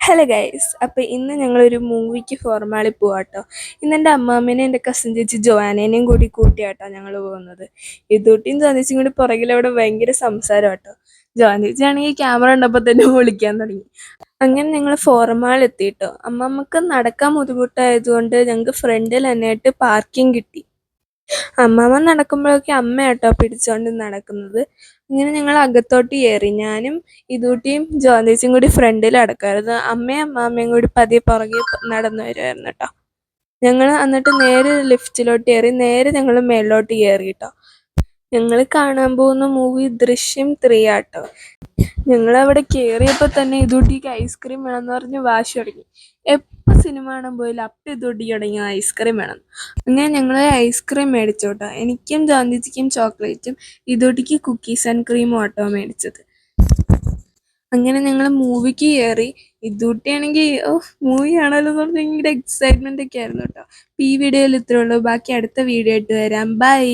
Hello guys, അപ്പോൾ ഇന്ന് ഞങ്ങളൊരു മൂവിക്ക് ഫോർമാളിൽ പോവാട്ടോ. ഇന്ന് എൻ്റെ അമ്മാമ്മേനെ എൻ്റെ കസിൻ ചേച്ചി ജോവാനേനെയും കൂടി കൂട്ടിയാട്ടോ ഞങ്ങൾ പോകുന്നത്. ഇതൂട്ടിയും ജോനേച്ചിയും കൂടി പുറകിലവിടെ ഭയങ്കര സംസാരം കേട്ടോ. ജോൻ ചേച്ചി ആണെങ്കിൽ ക്യാമറ കണ്ടപ്പോൾ തന്നെ വിളിക്കാൻ തുടങ്ങി. അങ്ങനെ ഞങ്ങൾ ഫോർമാൾ എത്തിയിട്ടോ. അമ്മമ്മക്ക് നടക്കാൻ ബുദ്ധിമുട്ടായതുകൊണ്ട് ഞങ്ങൾക്ക് ഫ്രണ്ടിൽ തന്നെയായിട്ട് പാർക്കിംഗ് കിട്ടി. അമ്മാമ്മ നടക്കുമ്പോഴൊക്കെ അമ്മയാട്ടോ പിടിച്ചോണ്ട് നടക്കുന്നത്. ഇങ്ങനെ ഞങ്ങൾ അകത്തോട്ട് കയറി. ഞാനും ഇതൂട്ടിയും ജോന്തേച്ചിയും കൂടി ഫ്രണ്ടിൽ അടക്കായിരുന്നു. അമ്മയും അമ്മാമ്മയും കൂടി പതിയെ പുറകെ നടന്നു വരുമായിരുന്നു കേട്ടോ. ഞങ്ങൾ എന്നിട്ട് നേരെ ലിഫ്റ്റിലോട്ട് കയറി. നേരെ ഞങ്ങൾ മേളിലോട്ട് കയറി കേട്ടോ. ഞങ്ങൾ കാണാൻ പോകുന്ന മൂവി ദൃശ്യം 3 ആട്ടോ. ഞങ്ങളവിടെ കയറിയപ്പോൾ തന്നെ ഇതൂട്ടിക്ക് ഐസ്ക്രീം വേണമെന്ന് പറഞ്ഞ് വാശി തുടങ്ങി. എപ്പോൾ സിനിമ കാണാൻ പോയില്ല അപ്പം ഇതൂട്ടിക്ക് തുടങ്ങി ഐസ്ക്രീം വേണം. അങ്ങനെ ഞങ്ങൾ ഐസ്ക്രീം മേടിച്ചു കേട്ടോ. എനിക്കും ജാന്തിജിക്കും ചോക്ലേറ്റും ഇതൂട്ടിക്ക് കുക്കീസ് ആൻഡ് ക്രീമും ആട്ടോ മേടിച്ചത്. അങ്ങനെ ഞങ്ങൾ മൂവിക്ക് കയറി. ഇതൂട്ടിയാണെങ്കിൽ മൂവി കാണാമല്ലോ എന്ന് പറഞ്ഞാൽ ഭയങ്കര എക്സൈറ്റ്മെൻ്റ് ഒക്കെ ആയിരുന്നു കേട്ടോ. അപ്പോൾ ഈ വീഡിയോയിൽ ഇത്രേ ഉള്ളൂ. ബാക്കി അടുത്ത വീഡിയോ ആയിട്ട് വരാം. ബൈ.